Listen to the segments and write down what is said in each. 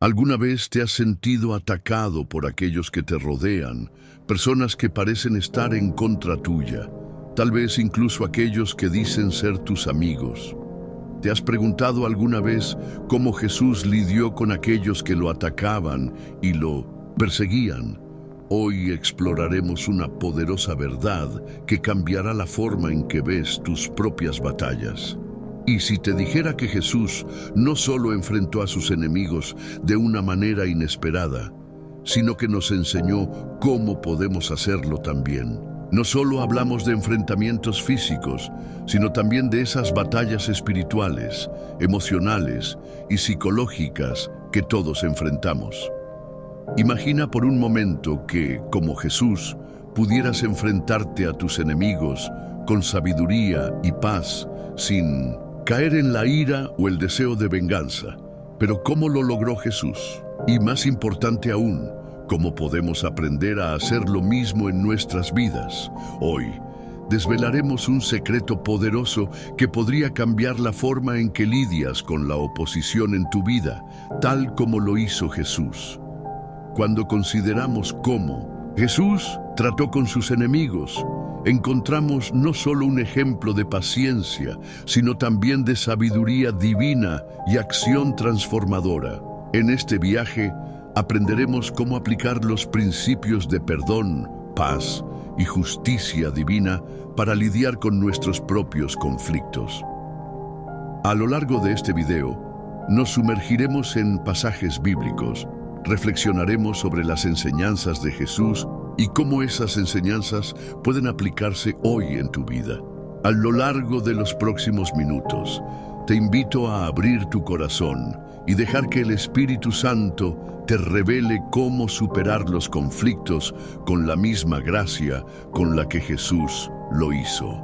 ¿Alguna vez te has sentido atacado por aquellos que te rodean, personas que parecen estar en contra tuya, tal vez incluso aquellos que dicen ser tus amigos? ¿Te has preguntado alguna vez cómo Jesús lidió con aquellos que lo atacaban y lo perseguían? Hoy exploraremos una poderosa verdad que cambiará la forma en que ves tus propias batallas. Y si te dijera que Jesús no solo enfrentó a sus enemigos de una manera inesperada, sino que nos enseñó cómo podemos hacerlo también. No solo hablamos de enfrentamientos físicos, sino también de esas batallas espirituales, emocionales y psicológicas que todos enfrentamos. Imagina por un momento que, como Jesús, pudieras enfrentarte a tus enemigos con sabiduría y paz, sin caer en la ira o el deseo de venganza. Pero ¿cómo lo logró Jesús? Y más importante aún, ¿cómo podemos aprender a hacer lo mismo en nuestras vidas? Hoy, desvelaremos un secreto poderoso que podría cambiar la forma en que lidias con la oposición en tu vida, tal como lo hizo Jesús. Cuando consideramos cómo Jesús trató con sus enemigos, encontramos no solo un ejemplo de paciencia, sino también de sabiduría divina y acción transformadora. En este viaje aprenderemos cómo aplicar los principios de perdón, paz y justicia divina para lidiar con nuestros propios conflictos. A lo largo de este video, nos sumergiremos en pasajes bíblicos, reflexionaremos sobre las enseñanzas de Jesús y cómo esas enseñanzas pueden aplicarse hoy en tu vida. A lo largo de los próximos minutos, te invito a abrir tu corazón y dejar que el Espíritu Santo te revele cómo superar los conflictos con la misma gracia con la que Jesús lo hizo.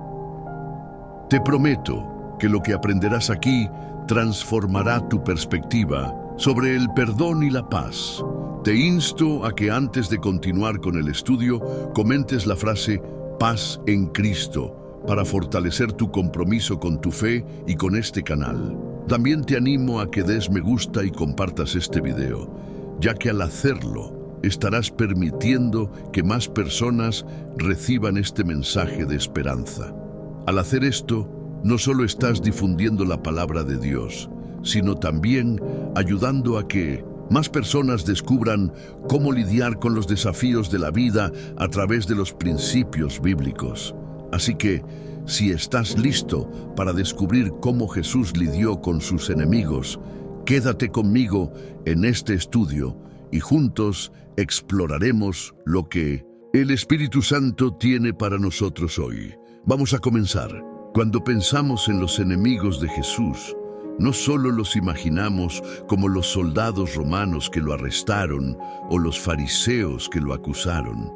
Te prometo que lo que aprenderás aquí transformará tu perspectiva sobre el perdón y la paz. Te insto a que antes de continuar con el estudio, comentes la frase "paz en Cristo" para fortalecer tu compromiso con tu fe y con este canal. También te animo a que des me gusta y compartas este video, ya que al hacerlo, estarás permitiendo que más personas reciban este mensaje de esperanza. Al hacer esto, no solo estás difundiendo la palabra de Dios, sino también ayudando a que más personas descubran cómo lidiar con los desafíos de la vida a través de los principios bíblicos. Así que, si estás listo para descubrir cómo Jesús lidió con sus enemigos, quédate conmigo en este estudio y juntos exploraremos lo que el Espíritu Santo tiene para nosotros hoy. Vamos a comenzar. Cuando pensamos en los enemigos de Jesús, no solo los imaginamos como los soldados romanos que lo arrestaron o los fariseos que lo acusaron,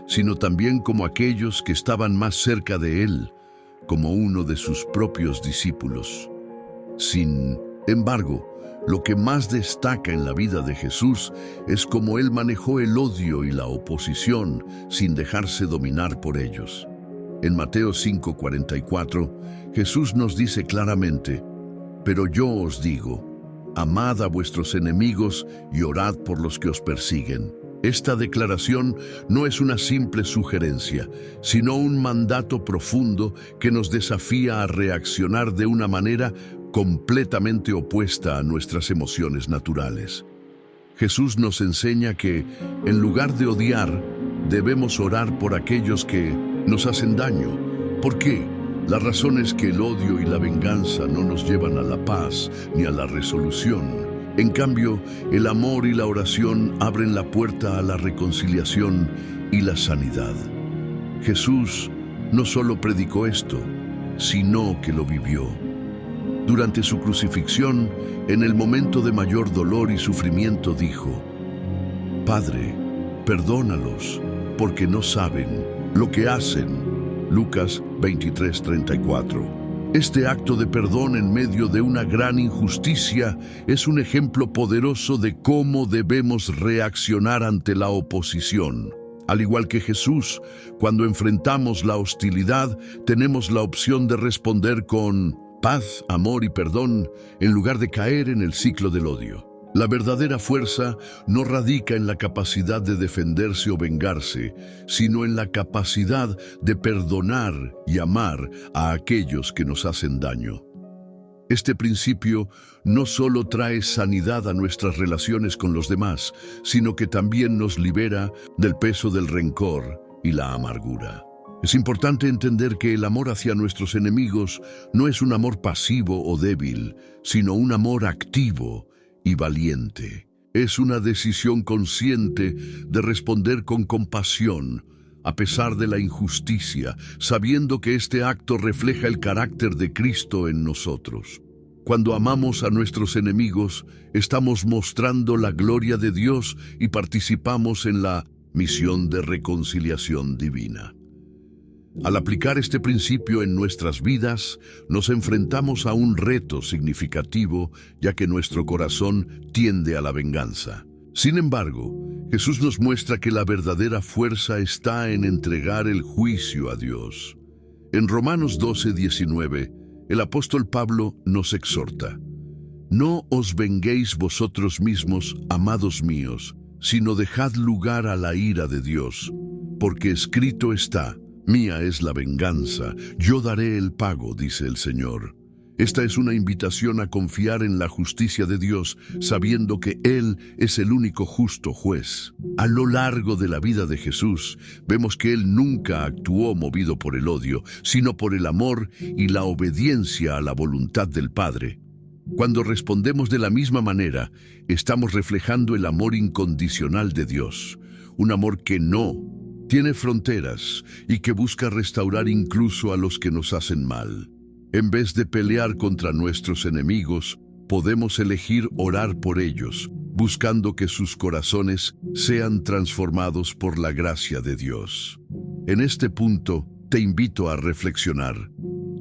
sino también como aquellos que estaban más cerca de él, como uno de sus propios discípulos. Sin embargo, lo que más destaca en la vida de Jesús es cómo él manejó el odio y la oposición sin dejarse dominar por ellos. En Mateo 5:44, Jesús nos dice claramente: "Pero yo os digo, amad a vuestros enemigos y orad por los que os persiguen". Esta declaración no es una simple sugerencia, sino un mandato profundo que nos desafía a reaccionar de una manera completamente opuesta a nuestras emociones naturales. Jesús nos enseña que, en lugar de odiar, debemos orar por aquellos que nos hacen daño. ¿Por qué? La razón es que el odio y la venganza no nos llevan a la paz ni a la resolución. En cambio, el amor y la oración abren la puerta a la reconciliación y la sanidad. Jesús no solo predicó esto, sino que lo vivió. Durante su crucifixión, en el momento de mayor dolor y sufrimiento, dijo: "Padre, perdónalos, porque no saben lo que hacen". Lucas 23:34. Este acto de perdón en medio de una gran injusticia es un ejemplo poderoso de cómo debemos reaccionar ante la oposición. Al igual que Jesús, cuando enfrentamos la hostilidad, tenemos la opción de responder con paz, amor y perdón, en lugar de caer en el ciclo del odio. La verdadera fuerza no radica en la capacidad de defenderse o vengarse, sino en la capacidad de perdonar y amar a aquellos que nos hacen daño. Este principio no solo trae sanidad a nuestras relaciones con los demás, sino que también nos libera del peso del rencor y la amargura. Es importante entender que el amor hacia nuestros enemigos no es un amor pasivo o débil, sino un amor activo y valiente. Es una decisión consciente de responder con compasión, a pesar de la injusticia, sabiendo que este acto refleja el carácter de Cristo en nosotros. Cuando amamos a nuestros enemigos, estamos mostrando la gloria de Dios y participamos en la misión de reconciliación divina. Al aplicar este principio en nuestras vidas, nos enfrentamos a un reto significativo, ya que nuestro corazón tiende a la venganza. Sin embargo, Jesús nos muestra que la verdadera fuerza está en entregar el juicio a Dios. En Romanos 12:19, el apóstol Pablo nos exhorta: «No os venguéis vosotros mismos, amados míos, sino dejad lugar a la ira de Dios, porque escrito está: Mía es la venganza, yo daré el pago, dice el Señor». Esta es una invitación a confiar en la justicia de Dios, sabiendo que Él es el único justo juez. A lo largo de la vida de Jesús, vemos que Él nunca actuó movido por el odio, sino por el amor y la obediencia a la voluntad del Padre. Cuando respondemos de la misma manera, estamos reflejando el amor incondicional de Dios, un amor que no tiene fronteras y que busca restaurar incluso a los que nos hacen mal. En vez de pelear contra nuestros enemigos, podemos elegir orar por ellos, buscando que sus corazones sean transformados por la gracia de Dios. En este punto, te invito a reflexionar.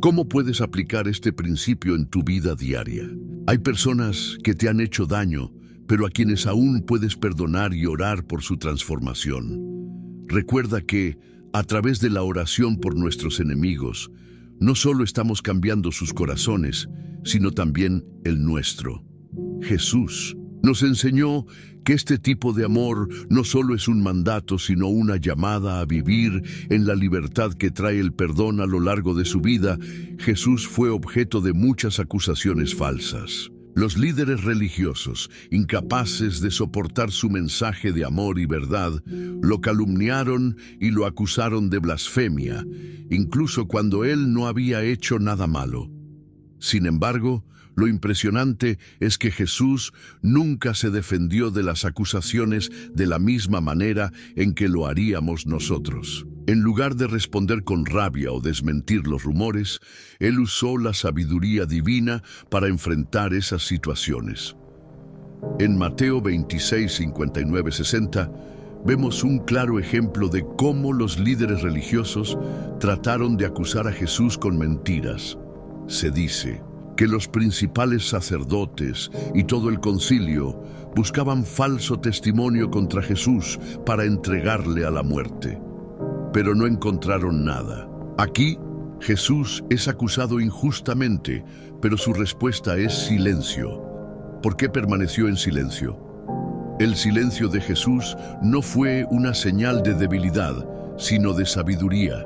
¿Cómo puedes aplicar este principio en tu vida diaria? Hay personas que te han hecho daño, pero a quienes aún puedes perdonar y orar por su transformación. Recuerda que, a través de la oración por nuestros enemigos, no solo estamos cambiando sus corazones, sino también el nuestro. Jesús nos enseñó que este tipo de amor no solo es un mandato, sino una llamada a vivir en la libertad que trae el perdón. A lo largo de su vida, Jesús fue objeto de muchas acusaciones falsas. Los líderes religiosos, incapaces de soportar su mensaje de amor y verdad, lo calumniaron y lo acusaron de blasfemia, incluso cuando él no había hecho nada malo. Sin embargo, lo impresionante es que Jesús nunca se defendió de las acusaciones de la misma manera en que lo haríamos nosotros. En lugar de responder con rabia o desmentir los rumores, Él usó la sabiduría divina para enfrentar esas situaciones. En Mateo 26, 59, 60, vemos un claro ejemplo de cómo los líderes religiosos trataron de acusar a Jesús con mentiras. Se dice que los principales sacerdotes y todo el concilio buscaban falso testimonio contra Jesús para entregarle a la muerte. Pero no encontraron nada. Aquí, Jesús es acusado injustamente, pero su respuesta es silencio. ¿Por qué permaneció en silencio? El silencio de Jesús no fue una señal de debilidad, sino de sabiduría.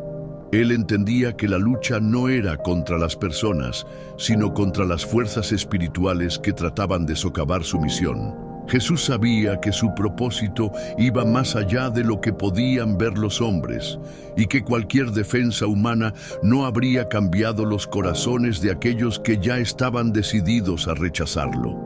Él entendía que la lucha no era contra las personas, sino contra las fuerzas espirituales que trataban de socavar su misión. Jesús sabía que su propósito iba más allá de lo que podían ver los hombres, y que cualquier defensa humana no habría cambiado los corazones de aquellos que ya estaban decididos a rechazarlo.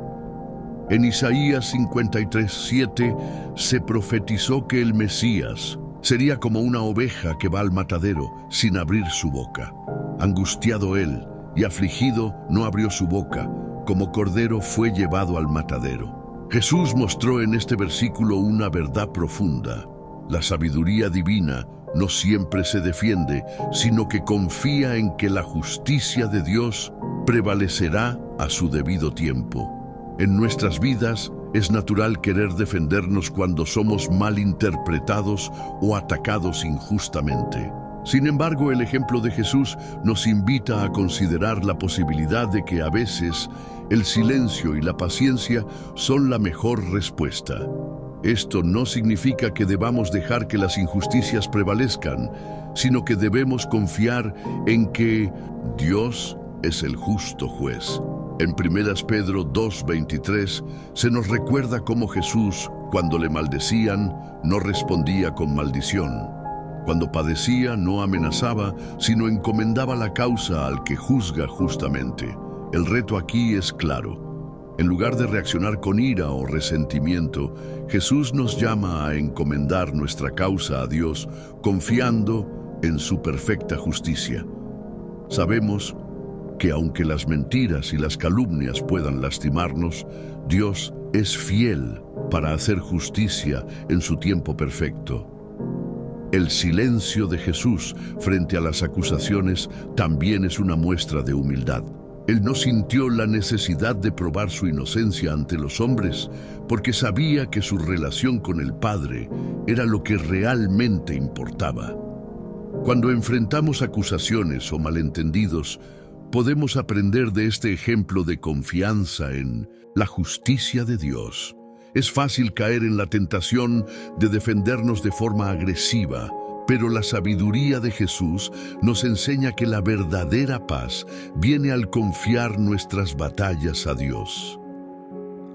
En Isaías 53:7 se profetizó que el Mesías sería como una oveja que va al matadero sin abrir su boca. Angustiado él y afligido no abrió su boca, como cordero fue llevado al matadero. Jesús mostró en este versículo una verdad profunda. La sabiduría divina no siempre se defiende, sino que confía en que la justicia de Dios prevalecerá a su debido tiempo. En nuestras vidas es natural querer defendernos cuando somos malinterpretados o atacados injustamente. Sin embargo, el ejemplo de Jesús nos invita a considerar la posibilidad de que a veces el silencio y la paciencia son la mejor respuesta. Esto no significa que debamos dejar que las injusticias prevalezcan, sino que debemos confiar en que Dios es el justo juez. En 1 Pedro 2:23 se nos recuerda cómo Jesús, cuando le maldecían, no respondía con maldición. Cuando padecía, no amenazaba, sino encomendaba la causa al que juzga justamente. El reto aquí es claro. En lugar de reaccionar con ira o resentimiento, Jesús nos llama a encomendar nuestra causa a Dios, confiando en su perfecta justicia. Sabemos que aunque las mentiras y las calumnias puedan lastimarnos, Dios es fiel para hacer justicia en su tiempo perfecto. El silencio de Jesús frente a las acusaciones también es una muestra de humildad. Él no sintió la necesidad de probar su inocencia ante los hombres, porque sabía que su relación con el Padre era lo que realmente importaba. Cuando enfrentamos acusaciones o malentendidos, podemos aprender de este ejemplo de confianza en la justicia de Dios. Es fácil caer en la tentación de defendernos de forma agresiva, pero la sabiduría de Jesús nos enseña que la verdadera paz viene al confiar nuestras batallas a Dios.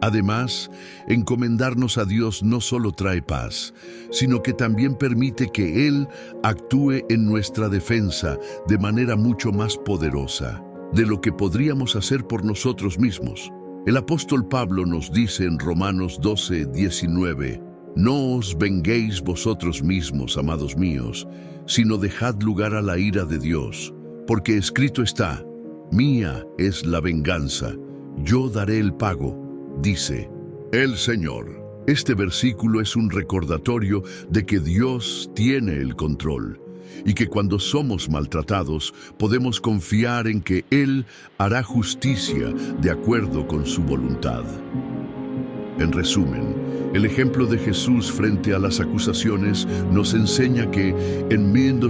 Además, encomendarnos a Dios no solo trae paz, sino que también permite que Él actúe en nuestra defensa de manera mucho más poderosa de lo que podríamos hacer por nosotros mismos. El apóstol Pablo nos dice en Romanos 12:19, «No os venguéis vosotros mismos, amados míos, sino dejad lugar a la ira de Dios, porque escrito está, mía es la venganza, yo daré el pago, dice el Señor». Este versículo es un recordatorio de que Dios tiene el control y que cuando somos maltratados podemos confiar en que Él hará justicia de acuerdo con su voluntad. En resumen, el ejemplo de Jesús frente a las acusaciones nos enseña que, en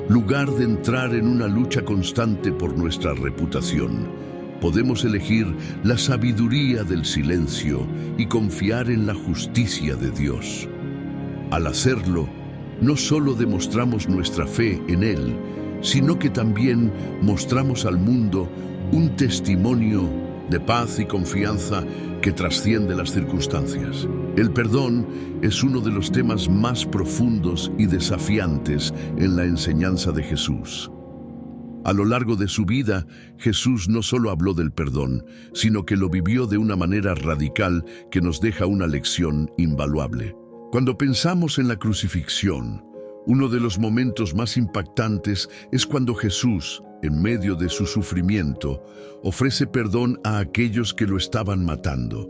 lugar de entrar en una lucha constante por nuestra reputación, podemos elegir la sabiduría del silencio y confiar en la justicia de Dios. Al hacerlo, no solo demostramos nuestra fe en Él, sino que también mostramos al mundo un testimonio de paz y confianza que trasciende las circunstancias. El perdón es uno de los temas más profundos y desafiantes en la enseñanza de Jesús. A lo largo de su vida, Jesús no solo habló del perdón, sino que lo vivió de una manera radical que nos deja una lección invaluable. Cuando pensamos en la crucifixión, uno de los momentos más impactantes es cuando Jesús, en medio de su sufrimiento, ofrece perdón a aquellos que lo estaban matando.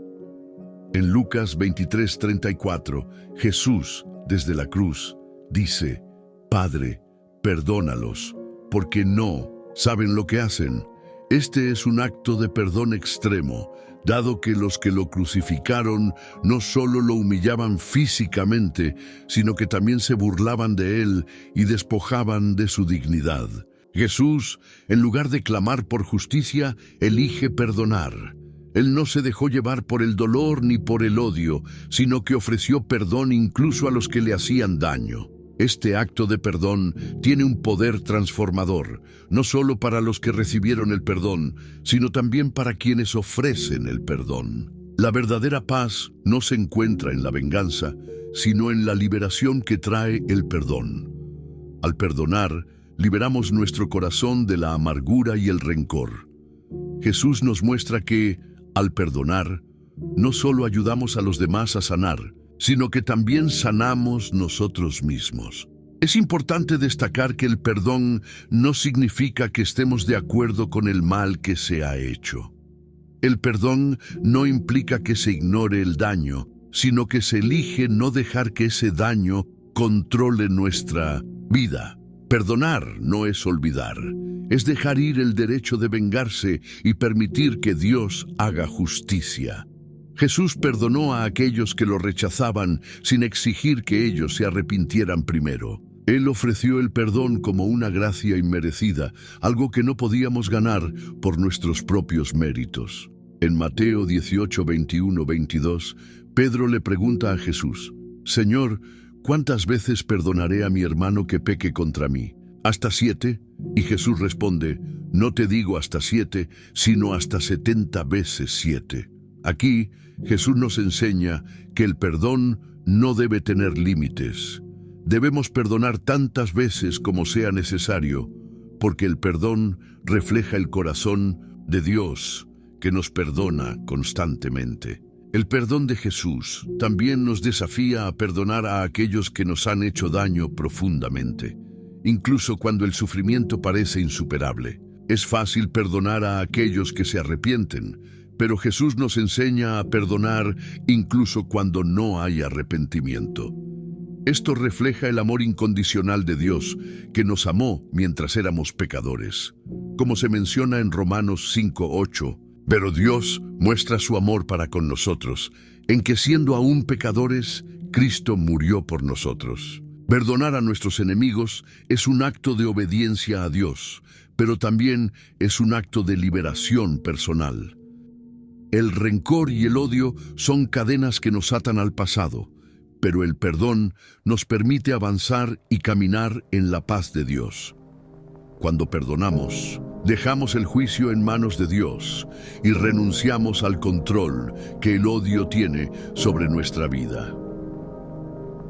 En Lucas 23:34, Jesús, desde la cruz, dice, «Padre, perdónalos, porque no saben lo que hacen». Este es un acto de perdón extremo, dado que los que lo crucificaron no solo lo humillaban físicamente, sino que también se burlaban de él y despojaban de su dignidad. Jesús, en lugar de clamar por justicia, elige perdonar. Él no se dejó llevar por el dolor ni por el odio, sino que ofreció perdón incluso a los que le hacían daño. Este acto de perdón tiene un poder transformador, no solo para los que recibieron el perdón, sino también para quienes ofrecen el perdón. La verdadera paz no se encuentra en la venganza, sino en la liberación que trae el perdón. Al perdonar, liberamos nuestro corazón de la amargura y el rencor. Jesús nos muestra que, al perdonar, no solo ayudamos a los demás a sanar, sino que también sanamos nosotros mismos. Es importante destacar que el perdón no significa que estemos de acuerdo con el mal que se ha hecho. El perdón no implica que se ignore el daño, sino que se elige no dejar que ese daño controle nuestra vida. Perdonar no es olvidar, es dejar ir el derecho de vengarse y permitir que Dios haga justicia. Jesús perdonó a aquellos que lo rechazaban sin exigir que ellos se arrepintieran primero. Él ofreció el perdón como una gracia inmerecida, algo que no podíamos ganar por nuestros propios méritos. En Mateo 18, 21, 22, Pedro le pregunta a Jesús: Señor, ¿cuántas veces perdonaré a mi hermano que peque contra mí? ¿Hasta 7? Y Jesús responde: no te digo hasta 7, sino hasta 70 veces 7. Aquí, Jesús nos enseña que el perdón no debe tener límites. Debemos perdonar tantas veces como sea necesario, porque el perdón refleja el corazón de Dios, que nos perdona constantemente. El perdón de Jesús también nos desafía a perdonar a aquellos que nos han hecho daño profundamente, incluso cuando el sufrimiento parece insuperable. Es fácil perdonar a aquellos que se arrepienten, pero Jesús nos enseña a perdonar incluso cuando no hay arrepentimiento. Esto refleja el amor incondicional de Dios, que nos amó mientras éramos pecadores. Como se menciona en Romanos 5:8, pero Dios muestra su amor para con nosotros, en que siendo aún pecadores, Cristo murió por nosotros. Perdonar a nuestros enemigos es un acto de obediencia a Dios, pero también es un acto de liberación personal. El rencor y el odio son cadenas que nos atan al pasado, pero el perdón nos permite avanzar y caminar en la paz de Dios. Cuando perdonamos, dejamos el juicio en manos de Dios y renunciamos al control que el odio tiene sobre nuestra vida.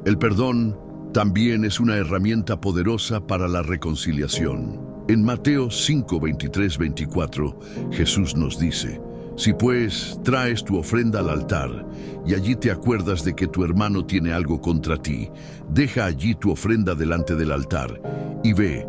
El perdón también es una herramienta poderosa para la reconciliación. En Mateo 5, 23, 24, Jesús nos dice: si pues traes tu ofrenda al altar y allí te acuerdas de que tu hermano tiene algo contra ti, deja allí tu ofrenda delante del altar y ve,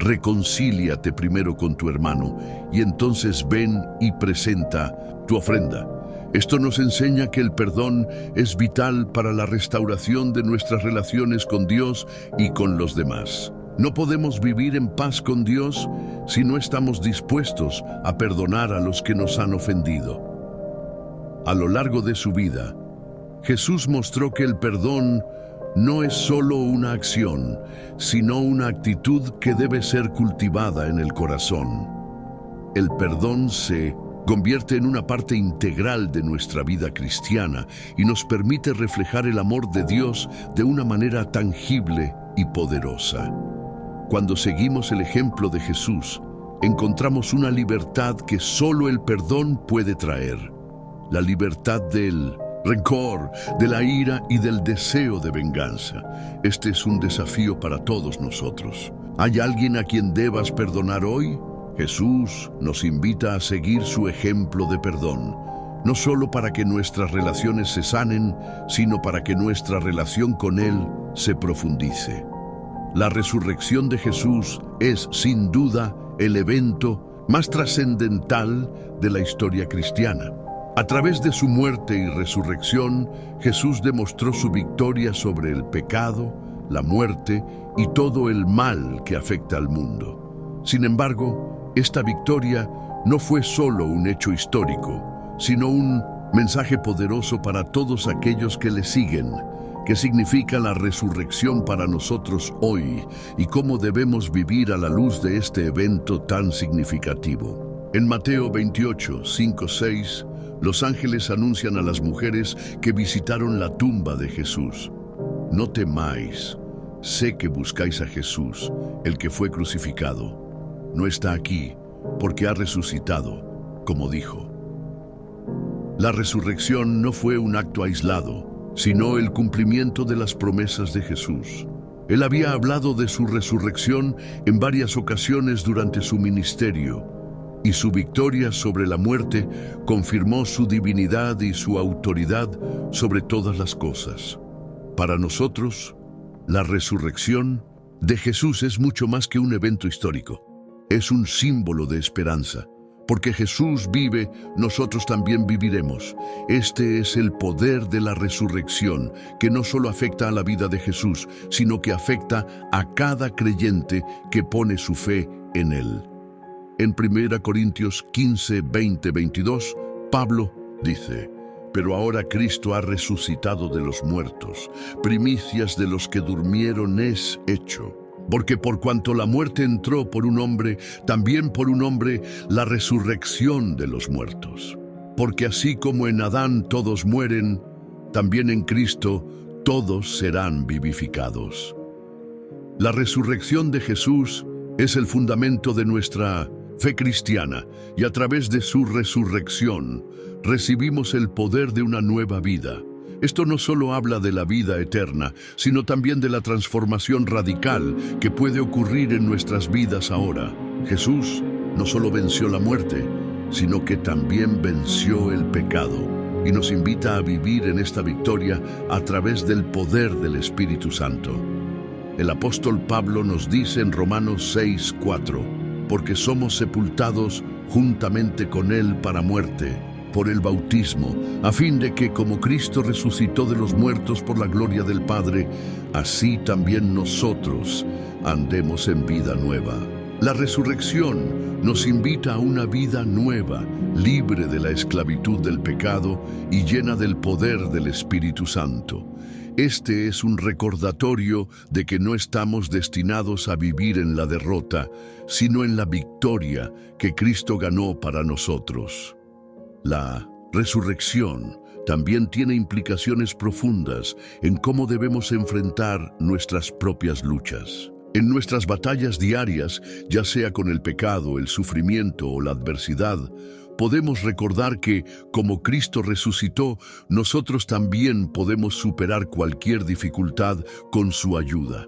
reconcíliate primero con tu hermano y entonces ven y presenta tu ofrenda. Esto nos enseña que el perdón es vital para la restauración de nuestras relaciones con Dios y con los demás. No podemos vivir en paz con Dios si no estamos dispuestos a perdonar a los que nos han ofendido. A lo largo de su vida, Jesús mostró que el perdón no es solo una acción, sino una actitud que debe ser cultivada en el corazón. El perdón se convierte en una parte integral de nuestra vida cristiana y nos permite reflejar el amor de Dios de una manera tangible y poderosa. Cuando seguimos el ejemplo de Jesús, encontramos una libertad que solo el perdón puede traer. La libertad del rencor, de la ira y del deseo de venganza. Este es un desafío para todos nosotros. ¿Hay alguien a quien debas perdonar hoy? Jesús nos invita a seguir su ejemplo de perdón, no solo para que nuestras relaciones se sanen, sino para que nuestra relación con Él se profundice. La resurrección de Jesús es, sin duda, el evento más trascendental de la historia cristiana. A través de su muerte y resurrección, Jesús demostró su victoria sobre el pecado, la muerte y todo el mal que afecta al mundo. Sin embargo, esta victoria no fue solo un hecho histórico, sino un mensaje poderoso para todos aquellos que le siguen. ¿Qué significa la resurrección para nosotros hoy y cómo debemos vivir a la luz de este evento tan significativo? En Mateo 28, 5, 6, los ángeles anuncian a las mujeres que visitaron la tumba de Jesús: no temáis, sé que buscáis a Jesús, el que fue crucificado. No está aquí, porque ha resucitado, como dijo. La resurrección no fue un acto aislado, sino el cumplimiento de las promesas de Jesús. Él había hablado de su resurrección en varias ocasiones durante su ministerio, y su victoria sobre la muerte confirmó su divinidad y su autoridad sobre todas las cosas. Para nosotros, la resurrección de Jesús es mucho más que un evento histórico. Es un símbolo de esperanza. Porque Jesús vive, nosotros también viviremos. Este es el poder de la resurrección, que no solo afecta a la vida de Jesús, sino que afecta a cada creyente que pone su fe en Él. En 1 Corintios 15, 20, 22, Pablo dice: Pero ahora Cristo ha resucitado de los muertos, primicias de los que durmieron es hecho. Porque por cuanto la muerte entró por un hombre, también por un hombre la resurrección de los muertos. Porque así como en Adán todos mueren, también en Cristo todos serán vivificados. La resurrección de Jesús es el fundamento de nuestra fe cristiana, y a través de su resurrección recibimos el poder de una nueva vida. Esto no solo habla de la vida eterna, sino también de la transformación radical que puede ocurrir en nuestras vidas ahora. Jesús no solo venció la muerte, sino que también venció el pecado, y nos invita a vivir en esta victoria a través del poder del Espíritu Santo. El apóstol Pablo nos dice en Romanos 6:4, porque somos sepultados juntamente con Él para muerte, por el bautismo, a fin de que, como Cristo resucitó de los muertos por la gloria del Padre, así también nosotros andemos en vida nueva. La resurrección nos invita a una vida nueva, libre de la esclavitud del pecado y llena del poder del Espíritu Santo. Este es un recordatorio de que no estamos destinados a vivir en la derrota, sino en la victoria que Cristo ganó para nosotros. La resurrección también tiene implicaciones profundas en cómo debemos enfrentar nuestras propias luchas. En nuestras batallas diarias, ya sea con el pecado, el sufrimiento o la adversidad, podemos recordar que, como Cristo resucitó, nosotros también podemos superar cualquier dificultad con su ayuda.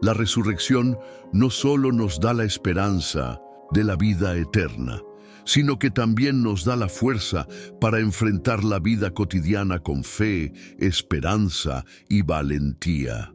La resurrección no solo nos da la esperanza de la vida eterna, sino que también nos da la fuerza para enfrentar la vida cotidiana con fe, esperanza y valentía.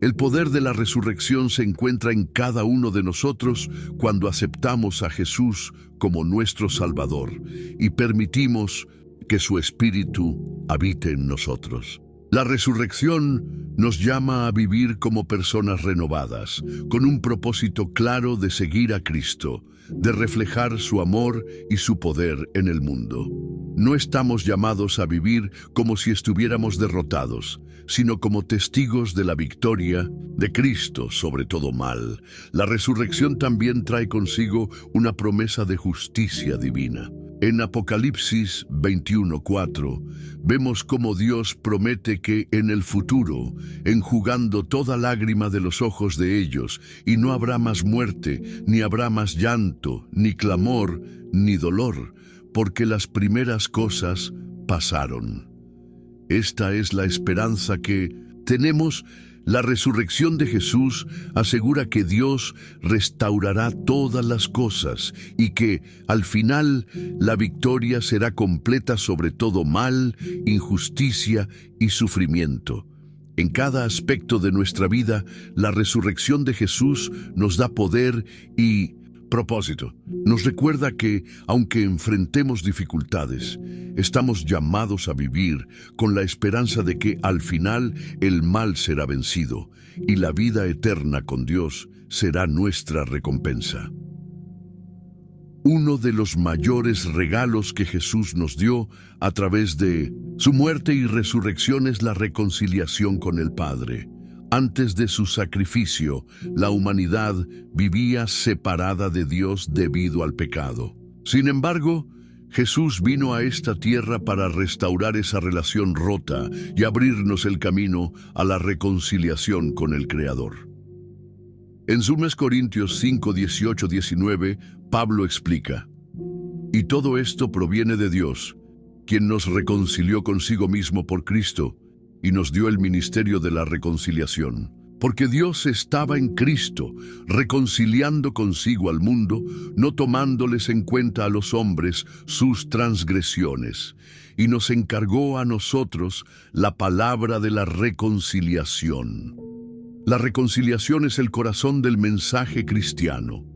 El poder de la resurrección se encuentra en cada uno de nosotros cuando aceptamos a Jesús como nuestro Salvador y permitimos que su Espíritu habite en nosotros. La resurrección nos llama a vivir como personas renovadas, con un propósito claro de seguir a Cristo, de reflejar su amor y su poder en el mundo. No estamos llamados a vivir como si estuviéramos derrotados, sino como testigos de la victoria de Cristo sobre todo mal. La resurrección también trae consigo una promesa de justicia divina. En Apocalipsis 21:4 vemos cómo Dios promete que en el futuro, enjugando toda lágrima de los ojos de ellos, y no habrá más muerte, ni habrá más llanto, ni clamor, ni dolor, porque las primeras cosas pasaron. Esta es la esperanza que tenemos. La resurrección de Jesús asegura que Dios restaurará todas las cosas y que, al final, la victoria será completa sobre todo mal, injusticia y sufrimiento. En cada aspecto de nuestra vida, la resurrección de Jesús nos da poder y propósito. Nos recuerda que, aunque enfrentemos dificultades, estamos llamados a vivir con la esperanza de que al final el mal será vencido y la vida eterna con Dios será nuestra recompensa. Uno de los mayores regalos que Jesús nos dio a través de su muerte y resurrección es la reconciliación con el Padre. Antes de su sacrificio, la humanidad vivía separada de Dios debido al pecado. Sin embargo, Jesús vino a esta tierra para restaurar esa relación rota y abrirnos el camino a la reconciliación con el Creador. En 2 Corintios 5, 18, 19, Pablo explica: y todo esto proviene de Dios, quien nos reconcilió consigo mismo por Cristo, y nos dio el ministerio de la reconciliación. Porque Dios estaba en Cristo, reconciliando consigo al mundo, no tomándoles en cuenta a los hombres sus transgresiones, y nos encargó a nosotros la palabra de la reconciliación. La reconciliación es el corazón del mensaje cristiano.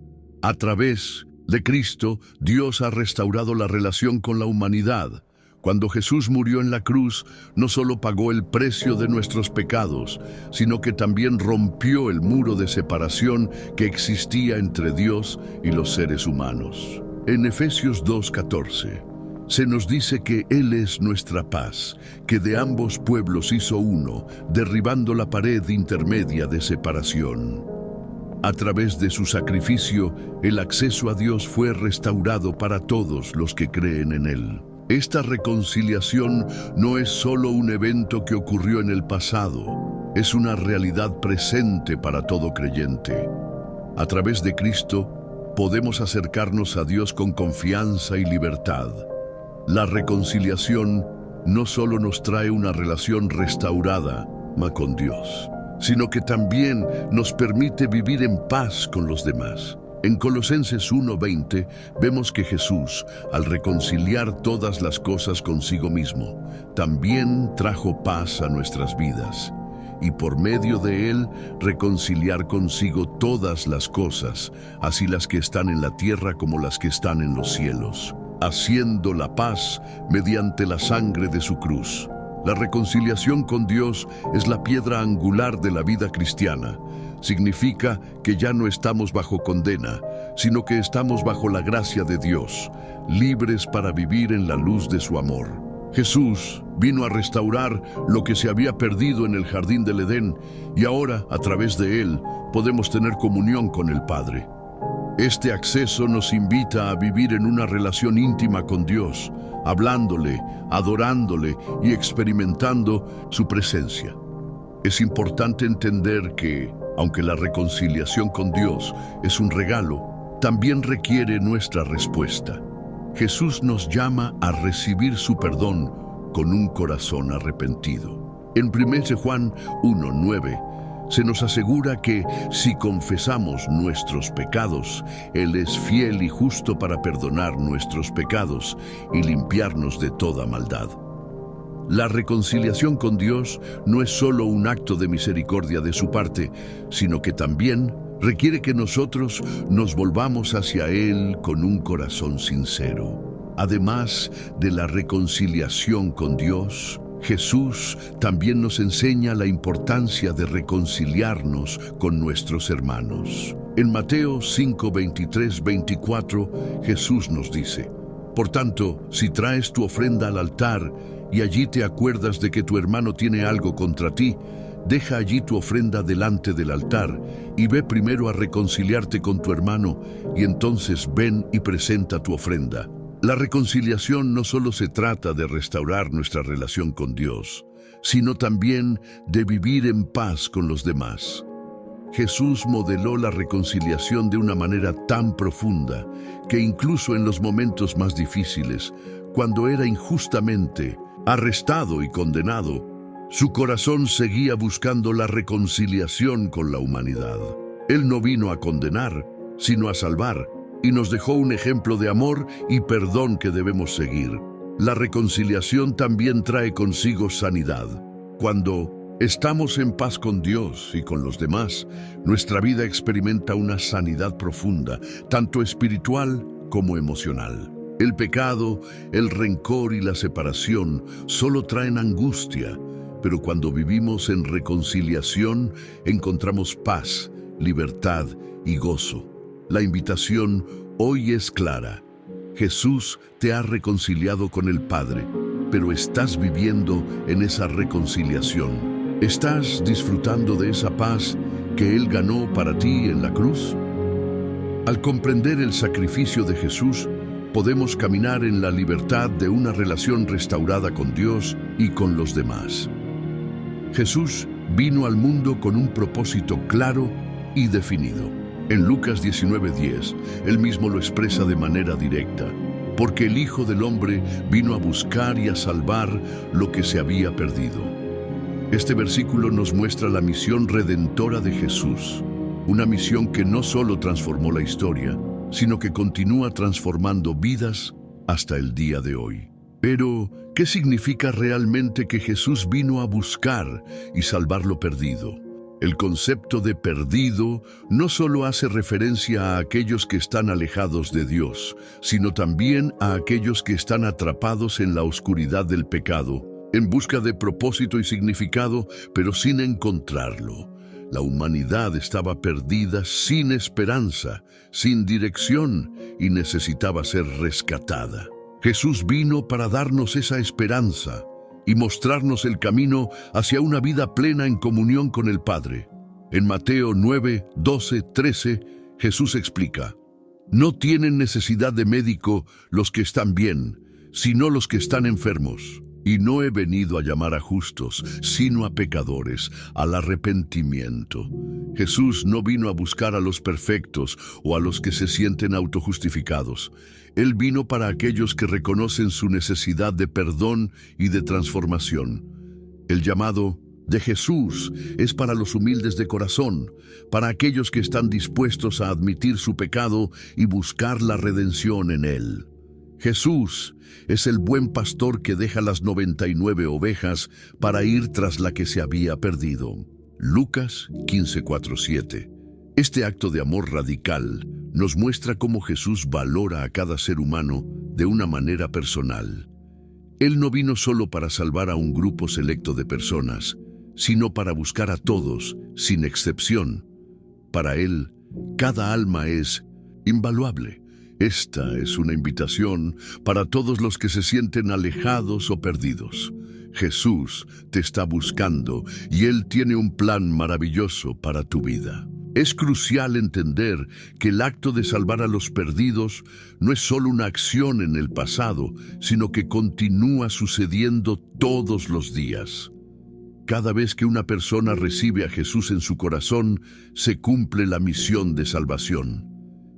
A través de Cristo, Dios ha restaurado la relación con la humanidad. Cuando Jesús murió en la cruz, no solo pagó el precio de nuestros pecados, sino que también rompió el muro de separación que existía entre Dios y los seres humanos. En Efesios 2:14, Se nos dice que Él es nuestra paz, que de ambos pueblos hizo uno, derribando la pared intermedia de separación. A través de su sacrificio, el acceso a Dios fue restaurado para todos los que creen en Él. Esta reconciliación no es solo un evento que ocurrió en el pasado, es una realidad presente para todo creyente. A través de Cristo, podemos acercarnos a Dios con confianza y libertad. La reconciliación no solo nos trae una relación restaurada con Dios, sino que también nos permite vivir en paz con los demás. En Colosenses 1:20 vemos que Jesús, al reconciliar todas las cosas consigo mismo, también trajo paz a nuestras vidas, y por medio de Él reconciliar consigo todas las cosas, así las que están en la tierra como las que están en los cielos, haciendo la paz mediante la sangre de su cruz. La reconciliación con Dios es la piedra angular de la vida cristiana. Significa que ya no estamos bajo condena, sino que estamos bajo la gracia de Dios, libres para vivir en la luz de su amor. Jesús vino a restaurar lo que se había perdido en el jardín del Edén, y ahora, a través de Él, podemos tener comunión con el Padre. Este acceso nos invita a vivir en una relación íntima con Dios, hablándole, adorándole y experimentando su presencia. Es importante entender que, aunque la reconciliación con Dios es un regalo, también requiere nuestra respuesta. Jesús nos llama a recibir su perdón con un corazón arrepentido. En 1 Juan 1:9 se nos asegura que si confesamos nuestros pecados, Él es fiel y justo para perdonar nuestros pecados y limpiarnos de toda maldad. La reconciliación con Dios no es solo un acto de misericordia de su parte, sino que también requiere que nosotros nos volvamos hacia Él con un corazón sincero. Además de la reconciliación con Dios, Jesús también nos enseña la importancia de reconciliarnos con nuestros hermanos. En Mateo 5:23-24, Jesús nos dice: Por tanto, si traes tu ofrenda al altar y allí te acuerdas de que tu hermano tiene algo contra ti, deja allí tu ofrenda delante del altar y ve primero a reconciliarte con tu hermano, y entonces ven y presenta tu ofrenda. La reconciliación no solo se trata de restaurar nuestra relación con Dios, sino también de vivir en paz con los demás. Jesús modeló la reconciliación de una manera tan profunda que incluso en los momentos más difíciles, cuando era injustamente arrestado y condenado, su corazón seguía buscando la reconciliación con la humanidad. Él no vino a condenar, sino a salvar, y nos dejó un ejemplo de amor y perdón que debemos seguir. La reconciliación también trae consigo sanidad. Cuando estamos en paz con Dios y con los demás, nuestra vida experimenta una sanidad profunda, tanto espiritual como emocional. El pecado, el rencor y la separación solo traen angustia, pero cuando vivimos en reconciliación, encontramos paz, libertad y gozo. La invitación hoy es clara. Jesús te ha reconciliado con el Padre, pero estás viviendo en esa reconciliación. ¿Estás disfrutando de esa paz que Él ganó para ti en la cruz? Al comprender el sacrificio de Jesús, podemos caminar en la libertad de una relación restaurada con Dios y con los demás. Jesús vino al mundo con un propósito claro y definido. En Lucas 19:10, Él mismo lo expresa de manera directa: porque el Hijo del Hombre vino a buscar y a salvar lo que se había perdido. Este versículo nos muestra la misión redentora de Jesús, una misión que no solo transformó la historia, sino que continúa transformando vidas hasta el día de hoy. Pero, ¿qué significa realmente que Jesús vino a buscar y salvar lo perdido? El concepto de perdido no solo hace referencia a aquellos que están alejados de Dios, sino también a aquellos que están atrapados en la oscuridad del pecado, en busca de propósito y significado, pero sin encontrarlo. La humanidad estaba perdida, sin esperanza, sin dirección, y necesitaba ser rescatada. Jesús vino para darnos esa esperanza y mostrarnos el camino hacia una vida plena en comunión con el Padre. En Mateo 9, 12, 13, Jesús explica: no tienen necesidad de médico los que están bien, sino los que están enfermos. Y no he venido a llamar a justos, sino a pecadores, al arrepentimiento. Jesús no vino a buscar a los perfectos o a los que se sienten autojustificados. Él vino para aquellos que reconocen su necesidad de perdón y de transformación. El llamado de Jesús es para los humildes de corazón, para aquellos que están dispuestos a admitir su pecado y buscar la redención en Él. Jesús es el buen pastor que deja las 99 ovejas para ir tras la que se había perdido. Lucas 15:4-7. Este acto de amor radical nos muestra cómo Jesús valora a cada ser humano de una manera personal. Él no vino solo para salvar a un grupo selecto de personas, sino para buscar a todos, sin excepción. Para Él, cada alma es invaluable. Esta es una invitación para todos los que se sienten alejados o perdidos. Jesús te está buscando y Él tiene un plan maravilloso para tu vida. Es crucial entender que el acto de salvar a los perdidos no es solo una acción en el pasado, sino que continúa sucediendo todos los días. Cada vez que una persona recibe a Jesús en su corazón, se cumple la misión de salvación.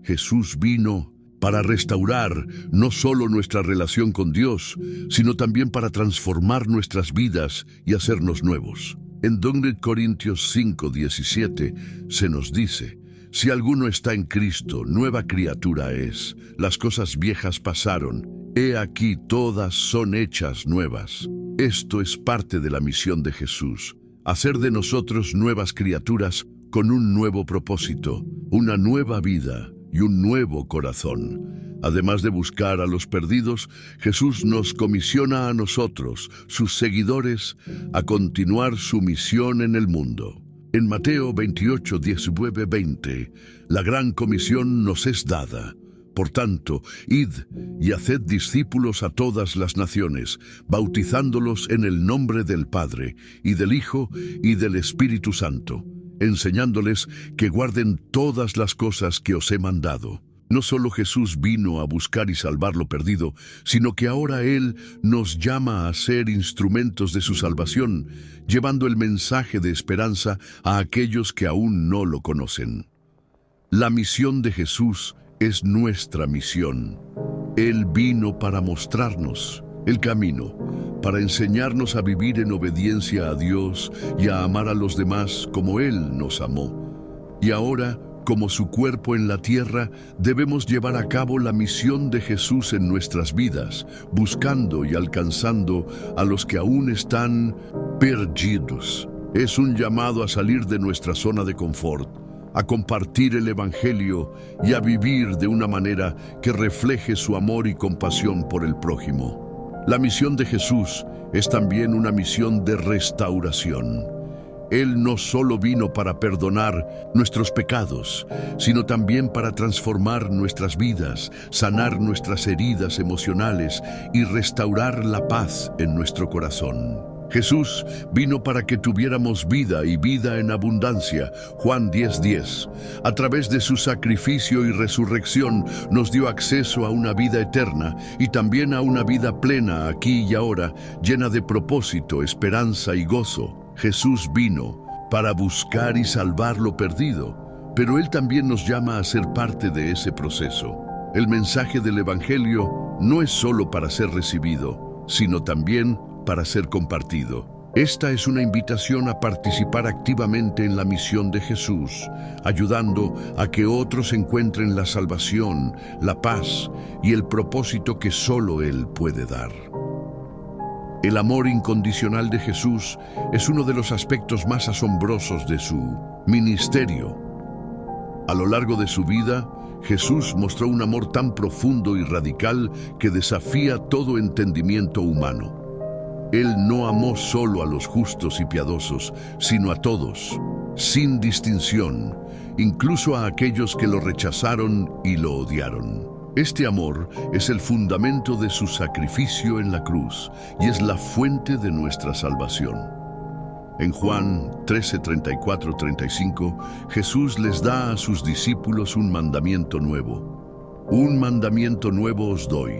Jesús vino para restaurar no solo nuestra relación con Dios, sino también para transformar nuestras vidas y hacernos nuevos. En 2 Corintios 5:17 se nos dice: si alguno está en Cristo, nueva criatura es. Las cosas viejas pasaron, he aquí todas son hechas nuevas. Esto es parte de la misión de Jesús, hacer de nosotros nuevas criaturas con un nuevo propósito, una nueva vida y un nuevo corazón. Además de buscar a los perdidos, Jesús nos comisiona a nosotros, sus seguidores, a continuar su misión en el mundo. En Mateo 28:19-20, la gran comisión nos es dada. Por tanto, id y haced discípulos a todas las naciones, bautizándolos en el nombre del Padre, y del Hijo, y del Espíritu Santo, enseñándoles que guarden todas las cosas que os he mandado. No solo Jesús vino a buscar y salvar lo perdido, sino que ahora Él nos llama a ser instrumentos de su salvación, llevando el mensaje de esperanza a aquellos que aún no lo conocen. La misión de Jesús es nuestra misión. Él vino para mostrarnos el camino, para enseñarnos a vivir en obediencia a Dios y a amar a los demás como Él nos amó. Y ahora, como su cuerpo en la tierra, debemos llevar a cabo la misión de Jesús en nuestras vidas, buscando y alcanzando a los que aún están perdidos. Es un llamado a salir de nuestra zona de confort, a compartir el Evangelio y a vivir de una manera que refleje su amor y compasión por el prójimo. La misión de Jesús es también una misión de restauración. Él no solo vino para perdonar nuestros pecados, sino también para transformar nuestras vidas, sanar nuestras heridas emocionales y restaurar la paz en nuestro corazón. Jesús vino para que tuviéramos vida y vida en abundancia. Juan 10:10. A través de su sacrificio y resurrección nos dio acceso a una vida eterna y también a una vida plena aquí y ahora, llena de propósito, esperanza y gozo. Jesús vino para buscar y salvar lo perdido, pero Él también nos llama a ser parte de ese proceso. El mensaje del Evangelio no es solo para ser recibido, sino también para ser compartido. Esta es una invitación a participar activamente en la misión de Jesús, ayudando a que otros encuentren la salvación, la paz y el propósito que solo Él puede dar. El amor incondicional de Jesús es uno de los aspectos más asombrosos de su ministerio. A lo largo de su vida, Jesús mostró un amor tan profundo y radical que desafía todo entendimiento humano. Él no amó solo a los justos y piadosos, sino a todos, sin distinción, incluso a aquellos que lo rechazaron y lo odiaron. Este amor es el fundamento de su sacrificio en la cruz y es la fuente de nuestra salvación. En Juan 13, 34, 35, Jesús les da a sus discípulos un mandamiento nuevo. Un mandamiento nuevo os doy,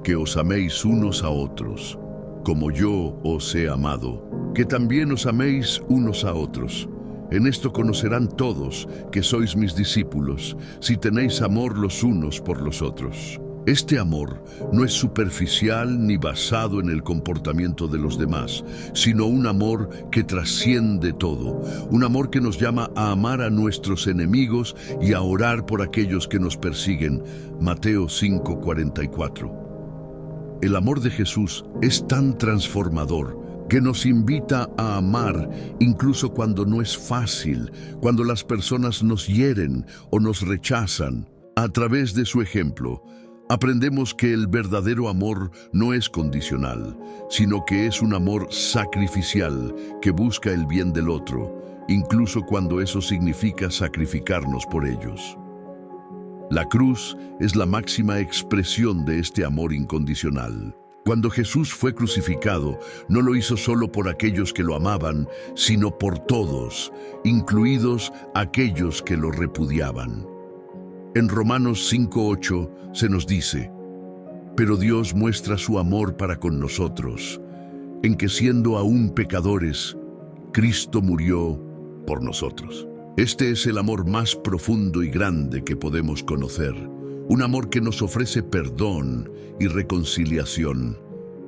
que os améis unos a otros, como yo os he amado, que también os améis unos a otros. En esto conocerán todos que sois mis discípulos, si tenéis amor los unos por los otros. Este amor no es superficial ni basado en el comportamiento de los demás, sino un amor que trasciende todo, un amor que nos llama a amar a nuestros enemigos y a orar por aquellos que nos persiguen. Mateo 5:44. El amor de Jesús es tan transformador que nos invita a amar incluso cuando no es fácil, cuando las personas nos hieren o nos rechazan. A través de su ejemplo, aprendemos que el verdadero amor no es condicional, sino que es un amor sacrificial que busca el bien del otro, incluso cuando eso significa sacrificarnos por ellos. La cruz es la máxima expresión de este amor incondicional. Cuando Jesús fue crucificado, no lo hizo solo por aquellos que lo amaban, sino por todos, incluidos aquellos que lo repudiaban. En Romanos 5:8 se nos dice: pero Dios muestra su amor para con nosotros, en que siendo aún pecadores, Cristo murió por nosotros. Este es el amor más profundo y grande que podemos conocer, un amor que nos ofrece perdón y reconciliación,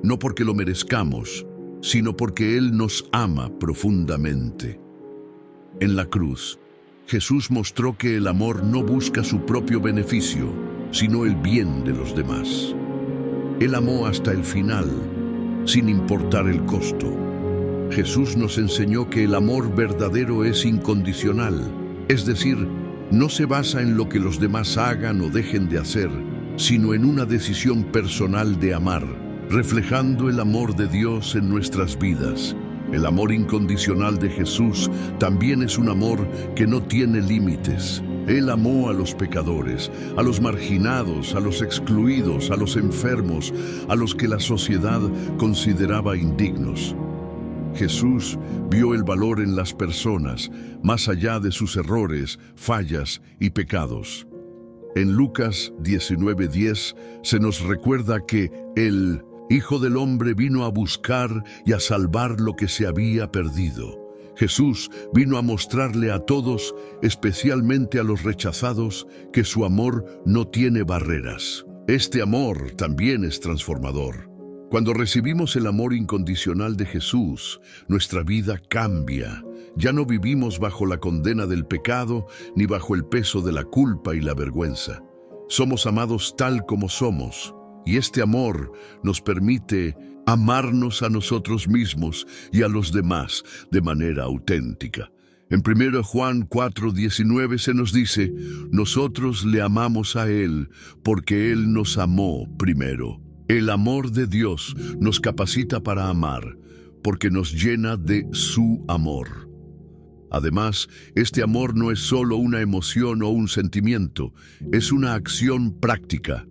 no porque lo merezcamos, sino porque Él nos ama profundamente. En la cruz, Jesús mostró que el amor no busca su propio beneficio, sino el bien de los demás. Él amó hasta el final, sin importar el costo. Jesús nos enseñó que el amor verdadero es incondicional, es decir, no se basa en lo que los demás hagan o dejen de hacer, sino en una decisión personal de amar, reflejando el amor de Dios en nuestras vidas. El amor incondicional de Jesús también es un amor que no tiene límites. Él amó a los pecadores, a los marginados, a los excluidos, a los enfermos, a los que la sociedad consideraba indignos. Jesús vio el valor en las personas, más allá de sus errores, fallas y pecados. En Lucas 19:10 se nos recuerda que el Hijo del Hombre vino a buscar y a salvar lo que se había perdido. Jesús vino a mostrarle a todos, especialmente a los rechazados, que su amor no tiene barreras. Este amor también es transformador. Cuando recibimos el amor incondicional de Jesús, nuestra vida cambia. Ya no vivimos bajo la condena del pecado ni bajo el peso de la culpa y la vergüenza. Somos amados tal como somos, y este amor nos permite amarnos a nosotros mismos y a los demás de manera auténtica. En 1 Juan 4:19 se nos dice: nosotros le amamos a Él porque Él nos amó primero. El amor de Dios nos capacita para amar, porque nos llena de su amor. Además, este amor no es solo una emoción o un sentimiento, es una acción práctica.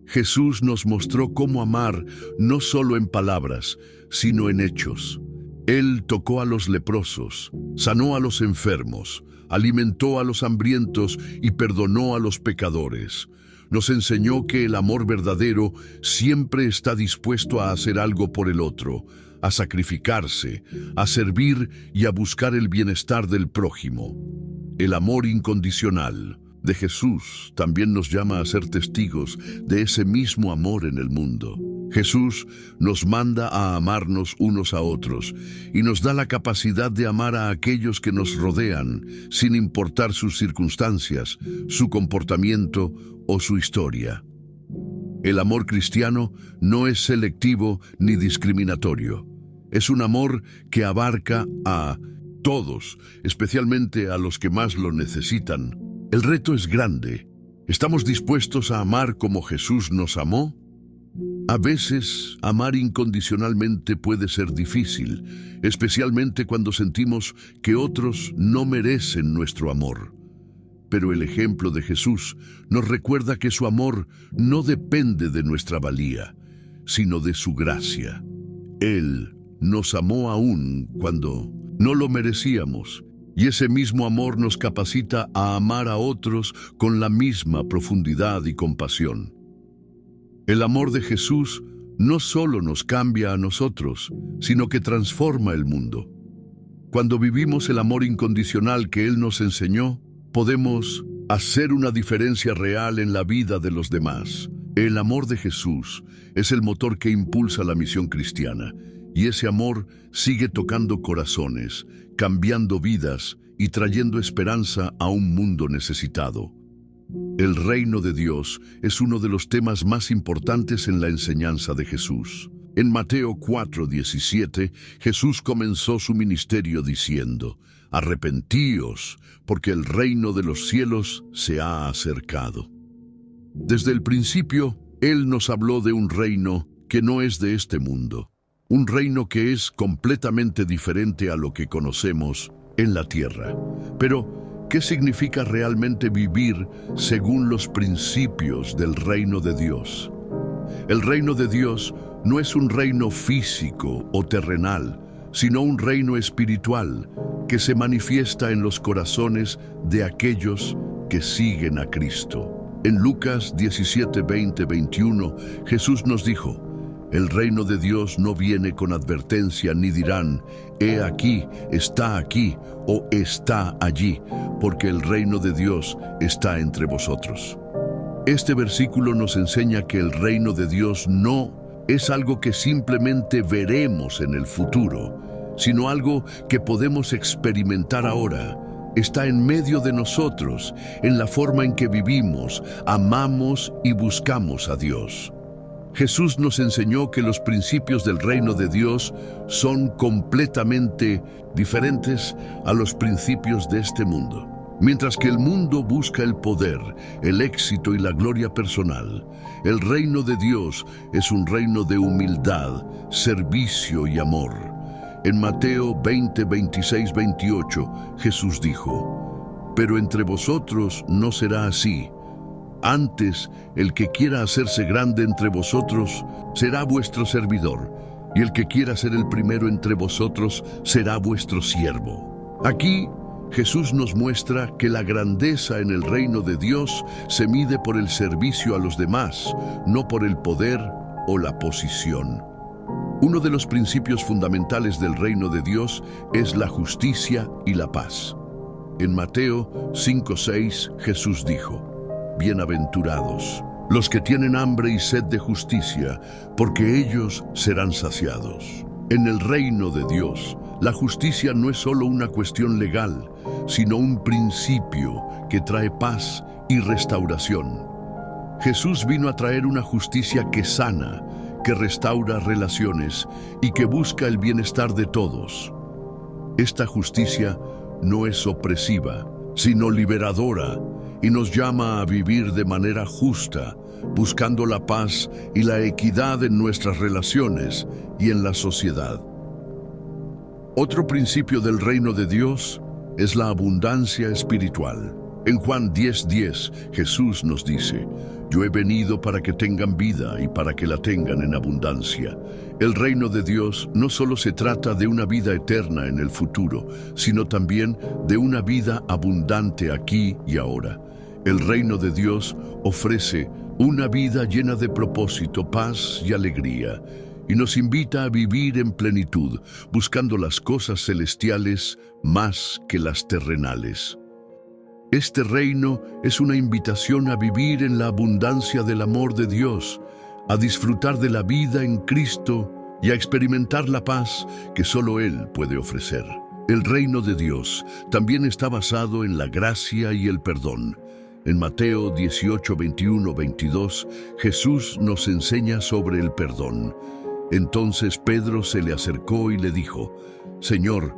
Jesús nos mostró cómo amar no solo en palabras, sino en hechos. Él tocó a los leprosos, sanó a los enfermos, alimentó a los hambrientos y perdonó a los pecadores. Nos enseñó que el amor verdadero siempre está dispuesto a hacer algo por el otro, a sacrificarse, a servir y a buscar el bienestar del prójimo. El amor incondicional de Jesús también nos llama a ser testigos de ese mismo amor en el mundo. Jesús nos manda a amarnos unos a otros y nos da la capacidad de amar a aquellos que nos rodean, sin importar sus circunstancias, su comportamiento o su historia. El amor cristiano no es selectivo ni discriminatorio. Es un amor que abarca a todos, especialmente a los que más lo necesitan. El reto es grande. ¿Estamos dispuestos a amar como Jesús nos amó? A veces, amar incondicionalmente puede ser difícil, especialmente cuando sentimos que otros no merecen nuestro amor. Pero el ejemplo de Jesús nos recuerda que su amor no depende de nuestra valía, sino de su gracia. Él nos amó aún cuando no lo merecíamos, y ese mismo amor nos capacita a amar a otros con la misma profundidad y compasión. El amor de Jesús no solo nos cambia a nosotros, sino que transforma el mundo. Cuando vivimos el amor incondicional que Él nos enseñó, podemos hacer una diferencia real en la vida de los demás. El amor de Jesús es el motor que impulsa la misión cristiana, y ese amor sigue tocando corazones, cambiando vidas y trayendo esperanza a un mundo necesitado. El reino de Dios es uno de los temas más importantes en la enseñanza de Jesús. En Mateo 4:17, Jesús comenzó su ministerio diciendo: «Arrepentíos, porque el reino de los cielos se ha acercado». Desde el principio, Él nos habló de un reino que no es de este mundo, un reino que es completamente diferente a lo que conocemos en la tierra. Pero, ¿qué significa realmente vivir según los principios del reino de Dios? El reino de Dios no es un reino físico o terrenal, sino un reino espiritual que se manifiesta en los corazones de aquellos que siguen a Cristo. En Lucas 17:20-21, Jesús nos dijo: «El reino de Dios no viene con advertencia, ni dirán, he aquí, o está allí, porque el reino de Dios está entre vosotros». Este versículo nos enseña que el reino de Dios no es algo que simplemente veremos en el futuro, sino algo que podemos experimentar ahora. Está en medio de nosotros, en la forma en que vivimos, amamos y buscamos a Dios. Jesús nos enseñó que los principios del reino de Dios son completamente diferentes a los principios de este mundo. Mientras que el mundo busca el poder, el éxito y la gloria personal, el reino de Dios es un reino de humildad, servicio y amor. En Mateo 20:26-28, Jesús dijo: «Pero entre vosotros no será así. Antes, el que quiera hacerse grande entre vosotros será vuestro servidor, y el que quiera ser el primero entre vosotros será vuestro siervo». Aquí, Jesús nos muestra que la grandeza en el reino de Dios se mide por el servicio a los demás, no por el poder o la posición. Uno de los principios fundamentales del reino de Dios es la justicia y la paz. En Mateo 5:6, Jesús dijo: «Bienaventurados los que tienen hambre y sed de justicia, porque ellos serán saciados». En el reino de Dios, la justicia no es solo una cuestión legal, sino un principio que trae paz y restauración. Jesús vino a traer una justicia que sana, que restaura relaciones y que busca el bienestar de todos. Esta justicia no es opresiva, sino liberadora, y nos llama a vivir de manera justa, buscando la paz y la equidad en nuestras relaciones y en la sociedad. Otro principio del reino de Dios es la abundancia espiritual. En Juan 10:10, Jesús nos dice: «Yo he venido para que tengan vida y para que la tengan en abundancia». El reino de Dios no solo se trata de una vida eterna en el futuro, sino también de una vida abundante aquí y ahora. El reino de Dios ofrece una vida llena de propósito, paz y alegría, y nos invita a vivir en plenitud, buscando las cosas celestiales más que las terrenales. Este reino es una invitación a vivir en la abundancia del amor de Dios, a disfrutar de la vida en Cristo y a experimentar la paz que solo Él puede ofrecer. El reino de Dios también está basado en la gracia y el perdón. En Mateo 18:21-22, Jesús nos enseña sobre el perdón. Entonces Pedro se le acercó y le dijo: «Señor,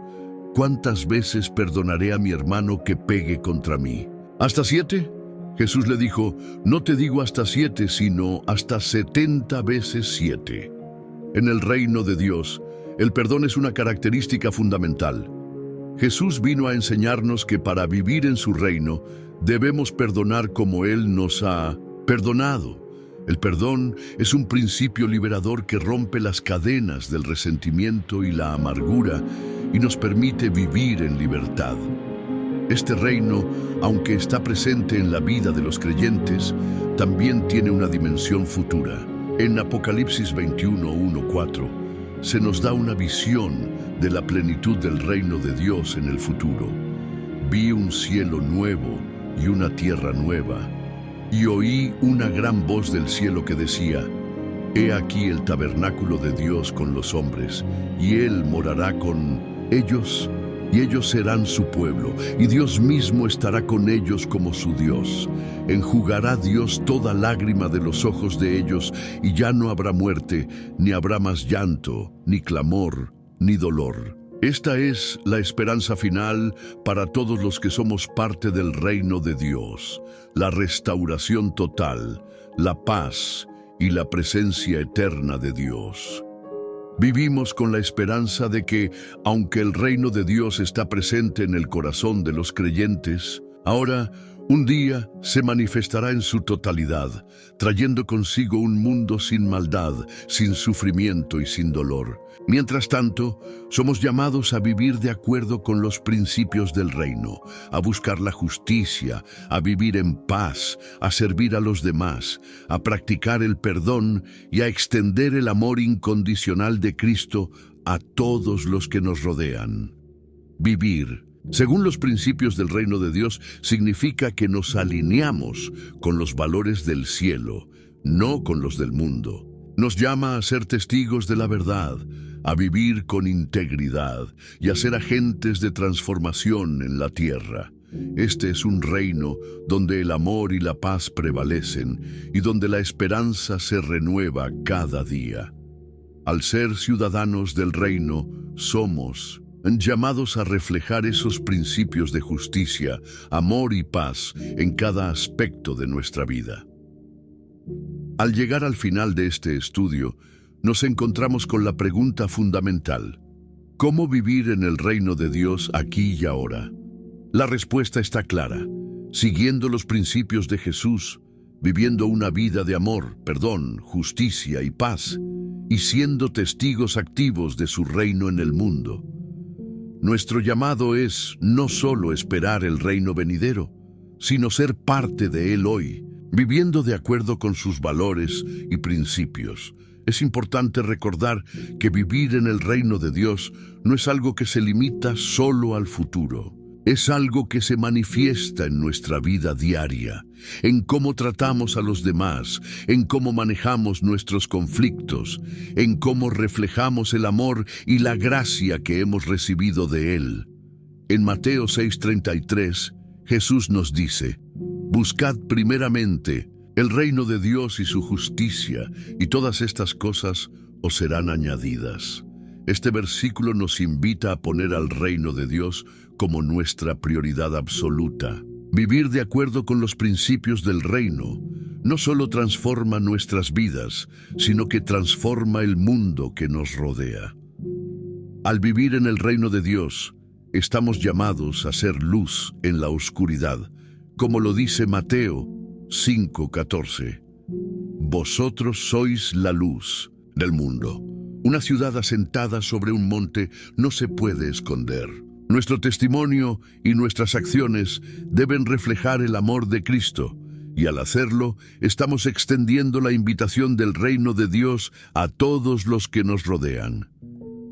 ¿cuántas veces perdonaré a mi hermano que pegue contra mí? ¿Hasta 7? Jesús le dijo: «No te digo hasta 7, sino hasta 70 veces 7». En el reino de Dios, el perdón es una característica fundamental. Jesús vino a enseñarnos que para vivir en su reino Debemos perdonar como Él nos ha perdonado. El perdón es un principio liberador que rompe las cadenas del resentimiento y la amargura y nos permite vivir en libertad. Este reino, aunque está presente en la vida de los creyentes, también tiene una dimensión futura. En Apocalipsis 21:1-4 se nos da una visión de la plenitud del reino de Dios en el futuro. Vi un cielo nuevo y una tierra nueva, y oí una gran voz del cielo que decía: He aquí el tabernáculo de Dios con los hombres, y Él morará con ellos, y ellos serán su pueblo, y Dios mismo estará con ellos como su Dios. Enjugará Dios toda lágrima de los ojos de ellos, y ya no habrá muerte, ni habrá más llanto, ni clamor, ni dolor. Esta es la esperanza final para todos los que somos parte del reino de Dios, la restauración total, la paz y la presencia eterna de Dios. Vivimos con la esperanza de que, aunque el reino de Dios está presente en el corazón de los creyentes, ahora un día se manifestará en su totalidad, trayendo consigo un mundo sin maldad, sin sufrimiento y sin dolor. Mientras tanto, somos llamados a vivir de acuerdo con los principios del reino, a buscar la justicia, a vivir en paz, a servir a los demás, a practicar el perdón y a extender el amor incondicional de Cristo a todos los que nos rodean. Vivir según los principios del reino de Dios significa que nos alineamos con los valores del cielo, no con los del mundo. Nos llama a ser testigos de la verdad, a vivir con integridad y a ser agentes de transformación en la tierra. Este es un reino donde el amor y la paz prevalecen y donde la esperanza se renueva cada día. Al ser ciudadanos del reino, somos llamados a reflejar esos principios de justicia, amor y paz en cada aspecto de nuestra vida. Al llegar al final de este estudio, nos encontramos con la pregunta fundamental: ¿cómo vivir en el reino de Dios aquí y ahora? La respuesta está clara: siguiendo los principios de Jesús, viviendo una vida de amor, perdón, justicia y paz, y siendo testigos activos de su reino en el mundo. Nuestro llamado es no solo esperar el reino venidero, sino ser parte de él hoy, viviendo de acuerdo con sus valores y principios. Es importante recordar que vivir en el reino de Dios no es algo que se limita solo al futuro. Es algo que se manifiesta en nuestra vida diaria, en cómo tratamos a los demás, en cómo manejamos nuestros conflictos, en cómo reflejamos el amor y la gracia que hemos recibido de Él. En Mateo 6:33, Jesús nos dice: «Buscad primeramente el reino de Dios y su justicia, y todas estas cosas os serán añadidas». Este versículo nos invita a poner al reino de Dios como nuestra prioridad absoluta. Vivir de acuerdo con los principios del reino no solo transforma nuestras vidas, sino que transforma el mundo que nos rodea. Al vivir en el reino de Dios, estamos llamados a ser luz en la oscuridad, como lo dice Mateo 5:14. Vosotros sois la luz del mundo. Una ciudad asentada sobre un monte no se puede esconder. Nuestro testimonio y nuestras acciones deben reflejar el amor de Cristo, y al hacerlo, estamos extendiendo la invitación del reino de Dios a todos los que nos rodean.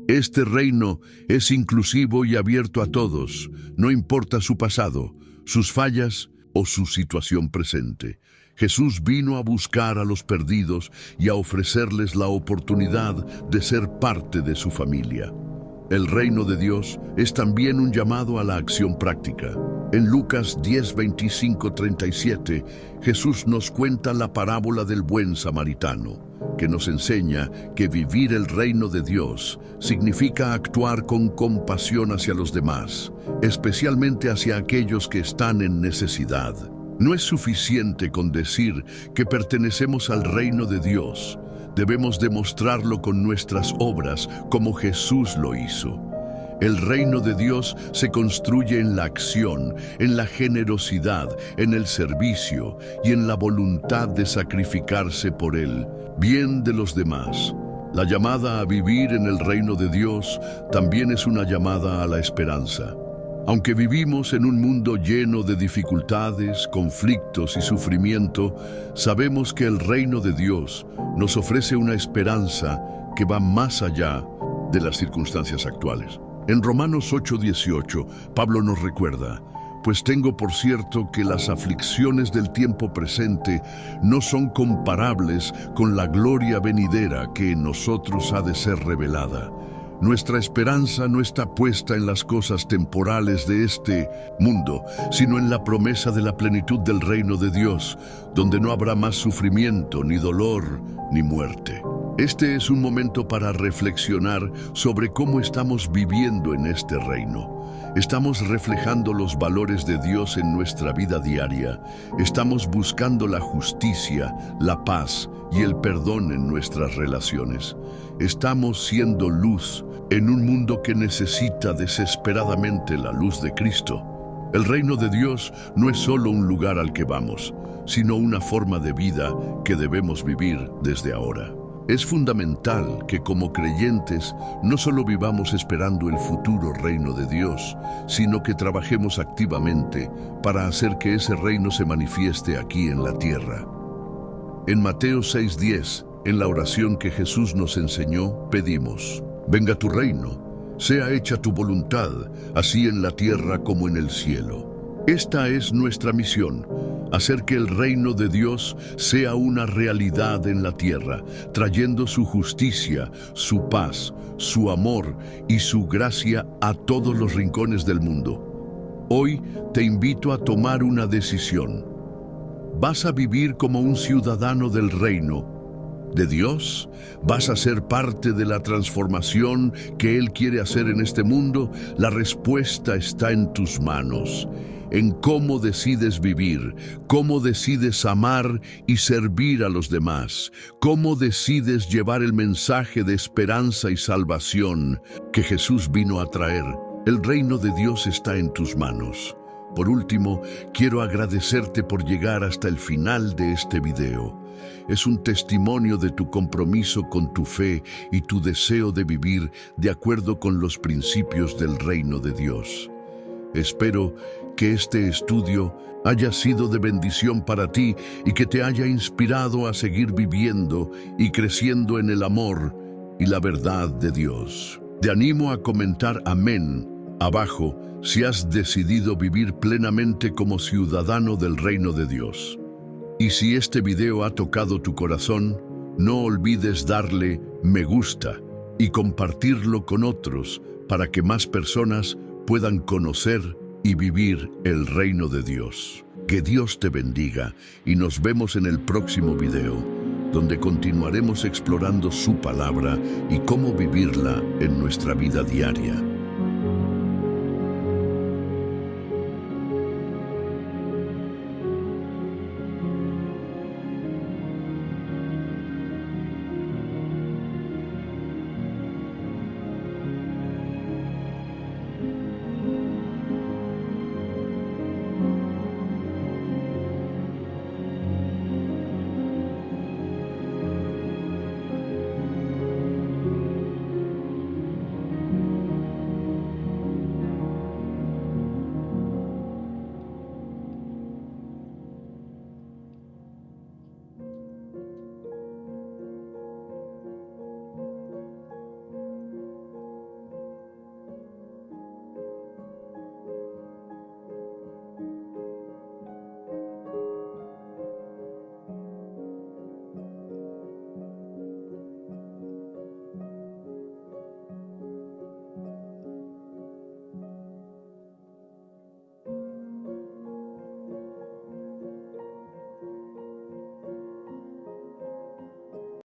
Este reino es inclusivo y abierto a todos, no importa su pasado, sus fallas o su situación presente. Jesús vino a buscar a los perdidos y a ofrecerles la oportunidad de ser parte de su familia. El reino de Dios es también un llamado a la acción práctica. En Lucas 10:25-37, Jesús nos cuenta la parábola del buen samaritano, que nos enseña que vivir el reino de Dios significa actuar con compasión hacia los demás, especialmente hacia aquellos que están en necesidad. No es suficiente con decir que pertenecemos al reino de Dios. Debemos demostrarlo con nuestras obras como Jesús lo hizo. El reino de Dios se construye en la acción, en la generosidad, en el servicio y en la voluntad de sacrificarse por el bien de los demás. La llamada a vivir en el reino de Dios también es una llamada a la esperanza. Aunque vivimos en un mundo lleno de dificultades, conflictos y sufrimiento, sabemos que el reino de Dios nos ofrece una esperanza que va más allá de las circunstancias actuales. En Romanos 8:18, Pablo nos recuerda: pues tengo por cierto que las aflicciones del tiempo presente no son comparables con la gloria venidera que en nosotros ha de ser revelada. Nuestra esperanza no está puesta en las cosas temporales de este mundo, sino en la promesa de la plenitud del reino de Dios, donde no habrá más sufrimiento, ni dolor, ni muerte. Este es un momento para reflexionar sobre cómo estamos viviendo en este reino. ¿Estamos reflejando los valores de Dios en nuestra vida diaria? ¿Estamos buscando la justicia, la paz y el perdón en nuestras relaciones? ¿Estamos siendo luz en un mundo que necesita desesperadamente la luz de Cristo? El reino de Dios no es solo un lugar al que vamos, sino una forma de vida que debemos vivir desde ahora. Es fundamental que como creyentes no solo vivamos esperando el futuro reino de Dios, sino que trabajemos activamente para hacer que ese reino se manifieste aquí en la tierra. En Mateo 6:10, en la oración que Jesús nos enseñó, pedimos: venga tu reino, sea hecha tu voluntad, así en la tierra como en el cielo. Esta es nuestra misión: hacer que el reino de Dios sea una realidad en la tierra, trayendo su justicia, su paz, su amor y su gracia a todos los rincones del mundo. Hoy te invito a tomar una decisión. ¿Vas a vivir como un ciudadano del reino de Dios? ¿Vas a ser parte de la transformación que Él quiere hacer en este mundo? La respuesta está en tus manos, en cómo decides vivir, cómo decides amar y servir a los demás, cómo decides llevar el mensaje de esperanza y salvación que Jesús vino a traer. El reino de Dios está en tus manos. Por último, quiero agradecerte por llegar hasta el final de este video. Es un testimonio de tu compromiso con tu fe y tu deseo de vivir de acuerdo con los principios del reino de Dios. Espero que este estudio haya sido de bendición para ti y que te haya inspirado a seguir viviendo y creciendo en el amor y la verdad de Dios. Te animo a comentar amén abajo si has decidido vivir plenamente como ciudadano del reino de Dios. Y si este video ha tocado tu corazón, no olvides darle me gusta y compartirlo con otros para que más personas puedan conocer y vivir el reino de Dios. Que Dios te bendiga y nos vemos en el próximo video, donde continuaremos explorando su palabra y cómo vivirla en nuestra vida diaria.